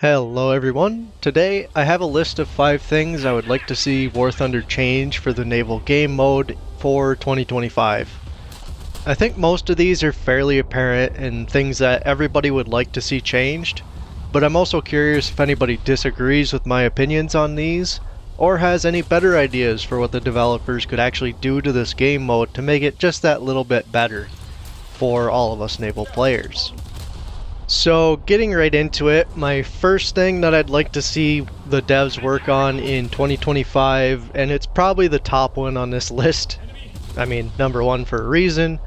Hello everyone. Today I have a list of 5 things I would like to see War Thunder change for the Naval game mode for 2025. I think most of these are fairly apparent and things that everybody would like to see changed, but I'm also curious if anybody disagrees with my opinions on these, or has any better ideas for what the developers could actually do to this game mode to make it just that little bit better for all of us Naval players. So getting right into it, my first thing that I'd like to see the devs work on in 2025, and it's probably the top one on this list, I mean number one for a reason,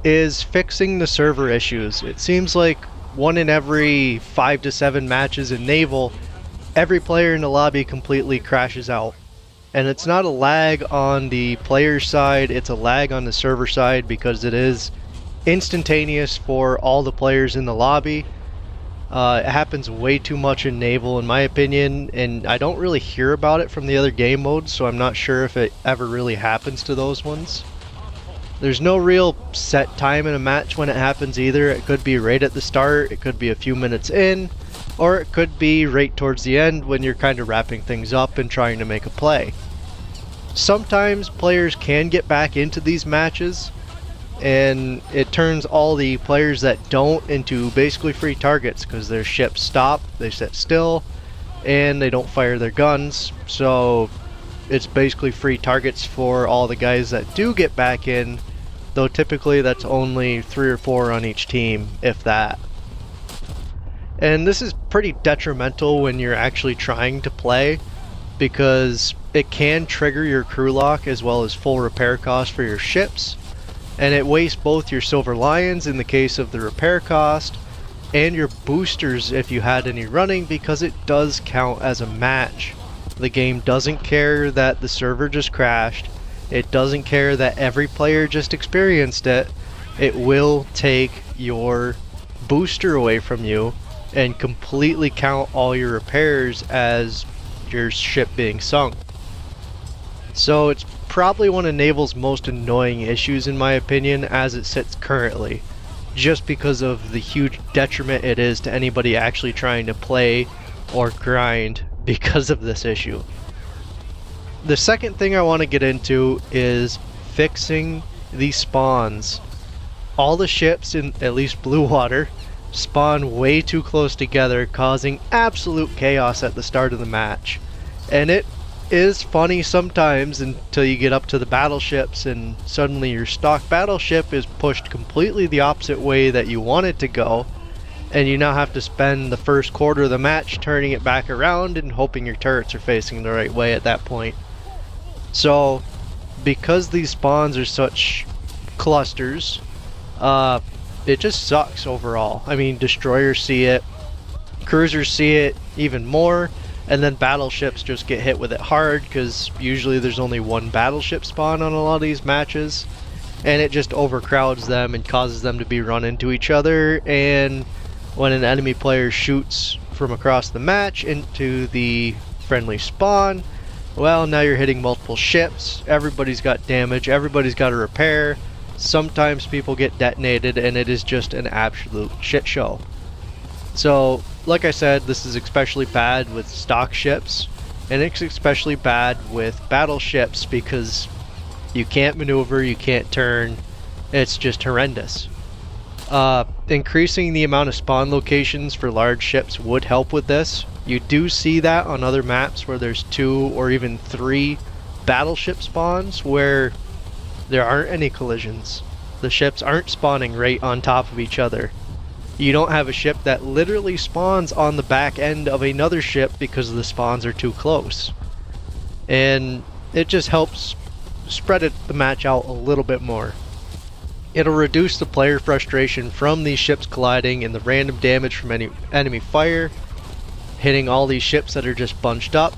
is fixing the server issues. It seems like 1 in every 5 to 7 matches in Naval, every player in the lobby completely crashes out. And it's not a lag on the player side, it's a lag on the server side because it is instantaneous for all the players in the lobby. It happens way too much in Naval in my opinion, and I don't really hear about it from the other game modes, so I'm not sure if it ever really happens to those ones. There's no real set time in a match when it happens either. It could be right at the start, it could be a few minutes in, or it could be right towards the end when you're kind of wrapping things up and trying to make a play. Sometimes players can get back into these matches, and it turns all the players that don't into basically free targets because their ships stop, they sit still, and they don't fire their guns. So it's basically free targets for all the guys that do get back in, though typically that's only 3 or 4 on each team, if that. And this is pretty detrimental when you're actually trying to play, because it can trigger your crew lock as well as full repair costs for your ships, and it wastes both your Silver Lions in the case of the repair cost and your boosters if you had any running, because it does count as a match. The game doesn't care that the server just crashed, it doesn't care that every player just experienced it. It will take your booster away from you and completely count all your repairs as your ship being sunk. So it's probably one of Naval's most annoying issues in my opinion as it sits currently, just because of the huge detriment it is to anybody actually trying to play or grind because of this issue. The second thing I want to get into is fixing the spawns. All the ships in at least Blue Water spawn way too close together, causing absolute chaos at the start of the match. And it is funny sometimes until you get up to the battleships and suddenly your stock battleship is pushed completely the opposite way that you want it to go, and you now have to spend the first quarter of the match turning it back around and hoping your turrets are facing the right way at that point. So because these spawns are such clusters, it just sucks overall. I mean, destroyers see it, cruisers see it even more, and then battleships just get hit with it hard because usually there's only one battleship spawn on a lot of these matches, and it just overcrowds them and causes them to be run into each other. And when an enemy player shoots from across the match into the friendly spawn, well, now you're hitting multiple ships, everybody's got damage, everybody's got to repair, sometimes people get detonated, and it is just an absolute shit show. So like I said, this is especially bad with stock ships, and it's especially bad with battleships because you can't maneuver, you can't turn, it's just horrendous. Increasing the amount of spawn locations for large ships would help with this. You do see that on other maps where there's 2 or even 3 battleship spawns where there aren't any collisions. The ships aren't spawning right on top of each other. You don't have a ship that literally spawns on the back end of another ship because the spawns are too close. And it just helps spread the match out a little bit more. It'll reduce the player frustration from these ships colliding and the random damage from any enemy fire, hitting all these ships that are just bunched up.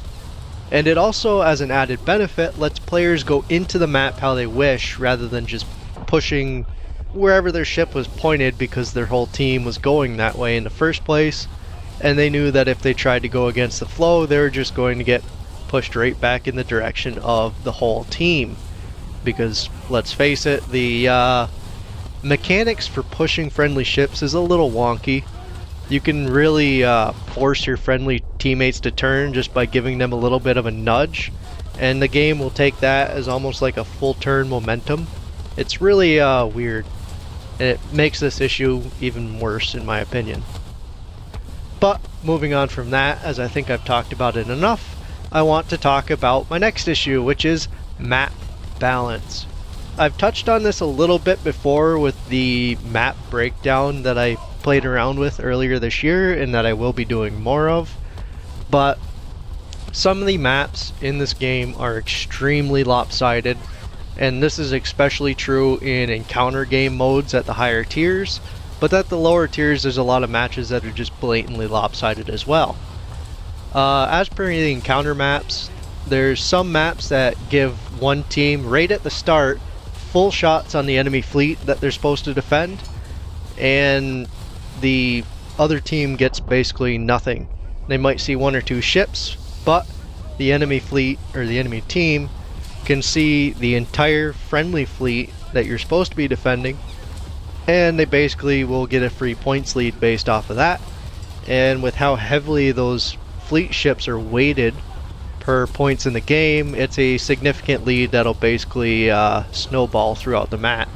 And it also, as an added benefit, lets players go into the map how they wish rather than just pushing wherever their ship was pointed because their whole team was going that way in the first place, and they knew that if they tried to go against the flow, they were just going to get pushed right back in the direction of the whole team. Because let's face it, the mechanics for pushing friendly ships is a little wonky. You can really force your friendly teammates to turn just by giving them a little bit of a nudge, and the game will take that as almost like a full turn momentum. It's really weird, and it makes this issue even worse in my opinion. But moving on from that, as I think I've talked about it enough, I want to talk about my next issue, which is map balance. I've touched on this a little bit before with the map breakdown that I played around with earlier this year and that I will be doing more of, but some of the maps in this game are extremely lopsided, and this is especially true in encounter game modes at the higher tiers, but at the lower tiers there's a lot of matches that are just blatantly lopsided as well. As per the encounter maps, there's some maps that give one team right at the start full shots on the enemy fleet that they're supposed to defend, and the other team gets basically nothing. They might see one or two ships, but the enemy fleet or the enemy team can see the entire friendly fleet that you're supposed to be defending, and they basically will get a free points lead based off of that. And with how heavily those fleet ships are weighted per points in the game, it's a significant lead that'll basically snowball throughout the match.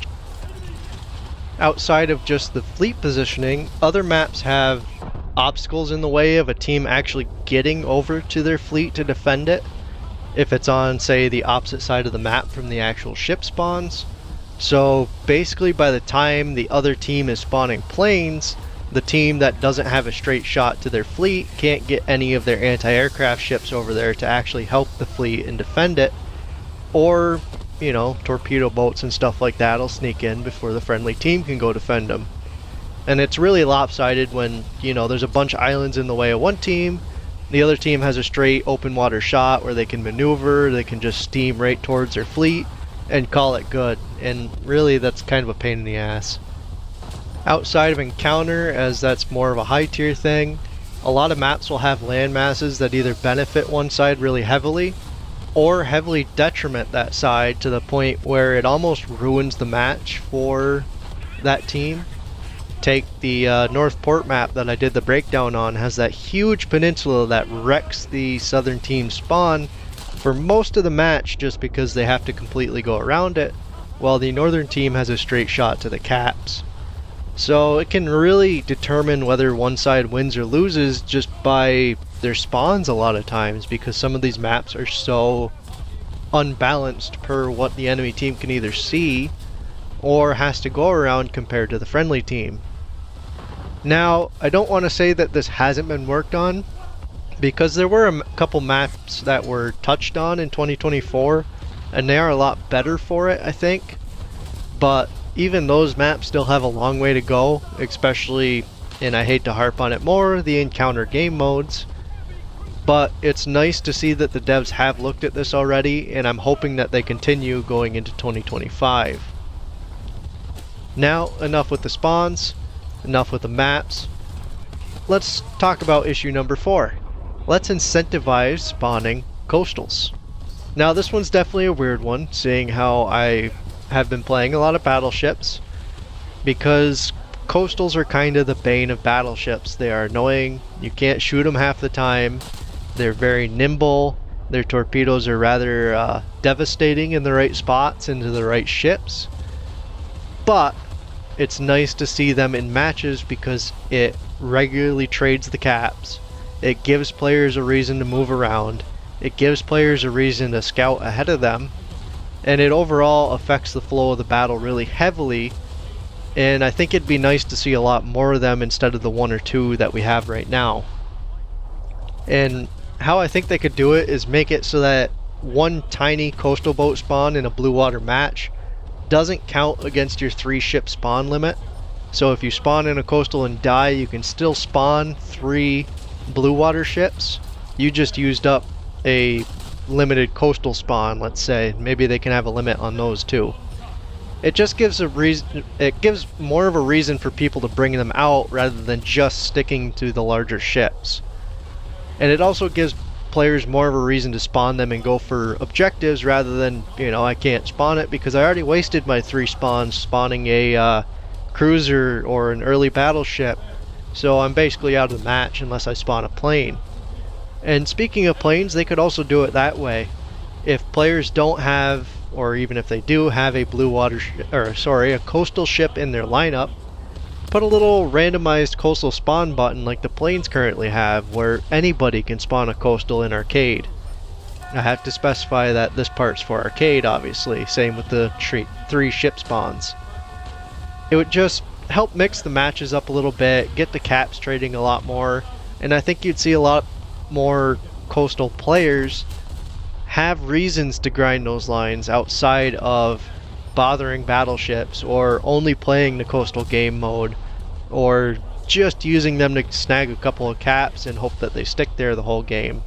Outside of just the fleet positioning, other maps have obstacles in the way of a team actually getting over to their fleet to defend it, if it's on, say, the opposite side of the map from the actual ship spawns. So basically by the time the other team is spawning planes, the team that doesn't have a straight shot to their fleet can't get any of their anti-aircraft ships over there to actually help the fleet and defend it, or, you know, torpedo boats and stuff like that will sneak in before the friendly team can go defend them. And it's really lopsided when, you know, there's a bunch of islands in the way of one team, the other team has a straight open water shot where they can maneuver, they can just steam right towards their fleet and call it good, and really that's kind of a pain in the ass. Outside of encounter, as that's more of a high tier thing, a lot of maps will have land masses that either benefit one side really heavily or heavily detriment that side to the point where it almost ruins the match for that team. Take the North Port map that I did the breakdown on, has that huge peninsula that wrecks the southern team's spawn for most of the match just because they have to completely go around it, while the northern team has a straight shot to the caps. So it can really determine whether one side wins or loses just by their spawns a lot of times, because some of these maps are so unbalanced per what the enemy team can either see or has to go around compared to the friendly team. Now, I don't want to say that this hasn't been worked on, because there were a couple maps that were touched on in 2024 and they are a lot better for it, I think, but even those maps still have a long way to go, especially, and I hate to harp on it more, the encounter game modes. But it's nice to see that the devs have looked at this already, and I'm hoping that they continue going into 2025. Now, enough with the spawns, enough with the maps. Let's talk about issue number 4. Let's incentivize spawning coastals. Now this one's definitely a weird one, seeing how I have been playing a lot of battleships, because coastals are kind of the bane of battleships. They are annoying, you can't shoot them half the time, they're very nimble, their torpedoes are rather devastating in the right spots into the right ships, but it's nice to see them in matches because it regularly trades the caps, it gives players a reason to move around, it gives players a reason to scout ahead of them, and it overall affects the flow of the battle really heavily, and I think it'd be nice to see a lot more of them instead of the one or two that we have right now. And how I think they could do it is make it so that one tiny coastal boat spawn in a blue water match doesn't count against your 3 ship spawn limit. So if you spawn in a coastal and die, you can still spawn 3 blue water ships. You just used up a limited coastal spawn, let's say. Maybe they can have a limit on those too. It just gives a reason, it gives more of a reason for people to bring them out rather than just sticking to the larger ships. And it also gives players more of a reason to spawn them and go for objectives rather than, you know, I can't spawn it because I already wasted my 3 spawns spawning a cruiser or an early battleship so I'm basically out of the match unless I spawn a plane. And speaking of planes, they could also do it that way. If players don't have, or even if they do have a a coastal ship in their lineup, put a little randomized coastal spawn button like the planes currently have, where anybody can spawn a coastal in arcade. I have to specify that this part's for arcade, obviously, same with the 3 ship spawns. It would just help mix the matches up a little bit, get the caps trading a lot more, and I think you'd see a lot more coastal players have reasons to grind those lines outside of bothering battleships or only playing the coastal game mode or just using them to snag a couple of caps and hope that they stick there the whole game,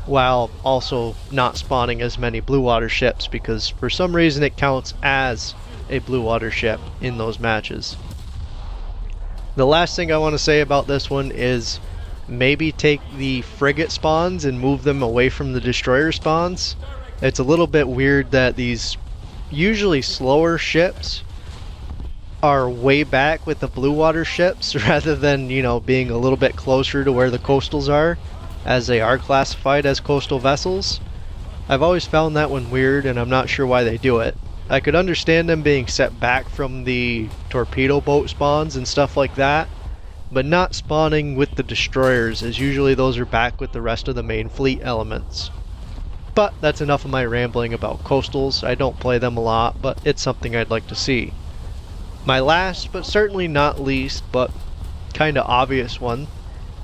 while also not spawning as many blue water ships because for some reason it counts as a blue water ship in those matches. The last thing I want to say about this one is maybe take the frigate spawns and move them away from the destroyer spawns. It's a little bit weird that these usually slower ships are way back with the blue water ships rather than, you know, being a little bit closer to where the coastals are, as they are classified as coastal vessels. I've always found that one weird, and I'm not sure why they do it. I could understand them being set back from the torpedo boat spawns and stuff like that, but not spawning with the destroyers, as usually those are back with the rest of the main fleet elements. But that's enough of my rambling about coastals. I don't play them a lot, but it's something I'd like to see. My last, but certainly not least, but kinda obvious one,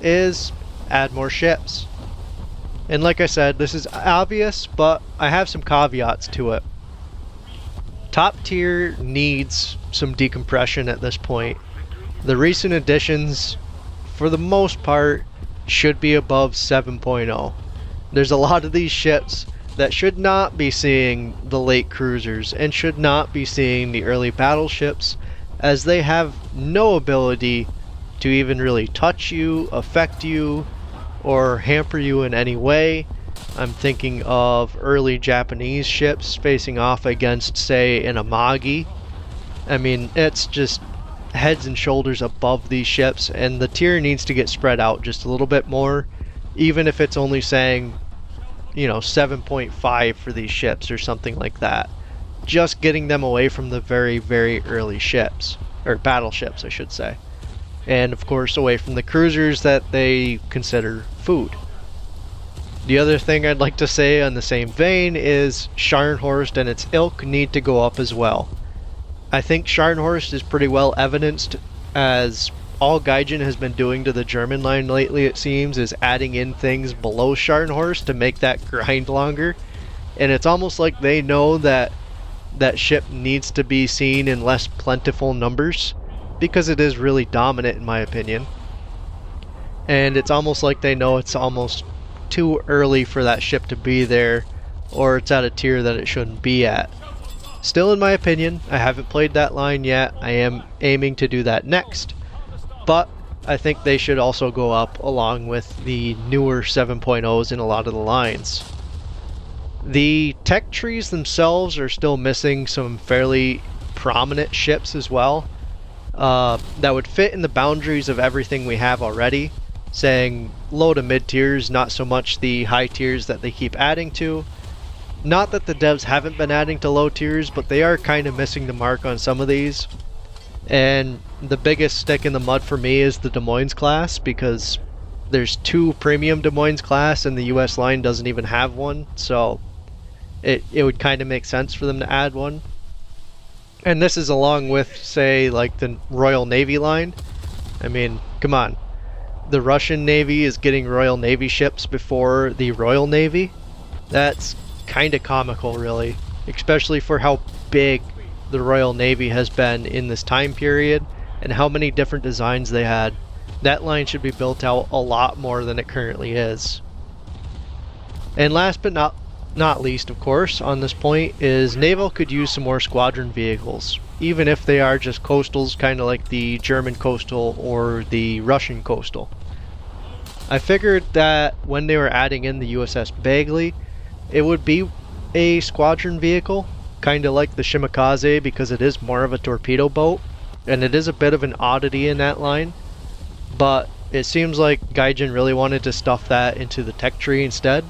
is add more ships. And like I said, this is obvious, but I have some caveats to it. Top tier needs some decompression at this point. The recent additions, for the most part, should be above 7.0. There's a lot of these ships that should not be seeing the late cruisers and should not be seeing the early battleships, as they have no ability to even really touch you, affect you, or hamper you in any way. I'm thinking of early Japanese ships facing off against, say, an Amagi. I mean, it's just heads and shoulders above these ships, and the tier needs to get spread out just a little bit more, even if it's only saying, you know, 7.5 for these ships or something like that. Just getting them away from the very, very early ships, or battleships, I should say. And of course, away from the cruisers that they consider food. The other thing I'd like to say on the same vein is Scharnhorst and its ilk need to go up as well. I think Scharnhorst is pretty well evidenced, as all Gaijin has been doing to the German line lately, it seems, is adding in things below Scharnhorst to make that grind longer. And it's almost like they know that that ship needs to be seen in less plentiful numbers, because it is really dominant in my opinion. And it's almost like they know it's almost too early for that ship to be there, or it's at a tier that it shouldn't be at. Still, in my opinion, I haven't played that line yet. I am aiming to do that next, but I think they should also go up along with the newer 7.0s in a lot of the lines. The tech trees themselves are still missing some fairly prominent ships as well, that would fit in the boundaries of everything we have already, saying low to mid tiers, not so much the high tiers that they keep adding to. Not that the devs haven't been adding to low tiers, but they are kind of missing the mark on some of these. And the biggest stick in the mud for me is the Des Moines class, because there's 2 premium Des Moines class and the US line doesn't even have one, so it would kind of make sense for them to add one. And this is along with, say, like the Royal Navy line. I mean, come on. The Russian Navy is getting Royal Navy ships before the Royal Navy. That's kind of comical, really, especially for how big the Royal Navy has been in this time period and how many different designs they had. That line should be built out a lot more than it currently is. And last but not least, of course, on this point, is Naval could use some more squadron vehicles, even if they are just coastals, kind of like the German coastal or the Russian coastal. I figured that when they were adding in the USS Bagley, it would be a squadron vehicle, kind of like the Shimakaze, because it is more of a torpedo boat, and it is a bit of an oddity in that line. but it seems like Gaijin really wanted to stuff that into the tech tree instead,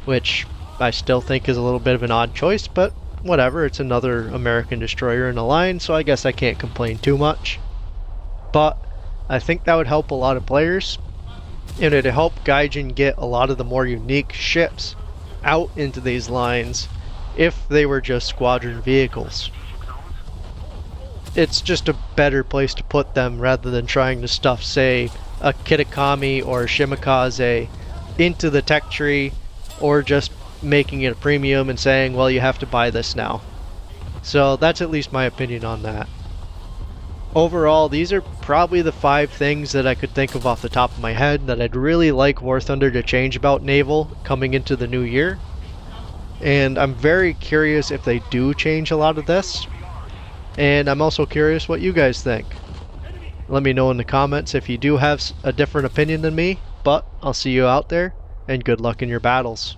which I still think is a little bit of an odd choice, but whatever, it's another American destroyer in the line, so I guess I can't complain too much. But I think that would help a lot of players, and it'd help Gaijin get a lot of the more unique ships out into these lines if they were just squadron vehicles. It's just a better place to put them rather than trying to stuff, say, a Kitakami or a Shimikaze into the tech tree, or just making it a premium and saying, well, you have to buy this now. So that's at least my opinion on that. Overall, these are probably the 5 things that I could think of off the top of my head that I'd really like War Thunder to change about Naval coming into the new year. And I'm very curious if they do change a lot of this. And I'm also curious what you guys think. Let me know in the comments if you do have a different opinion than me, but I'll see you out there, and good luck in your battles.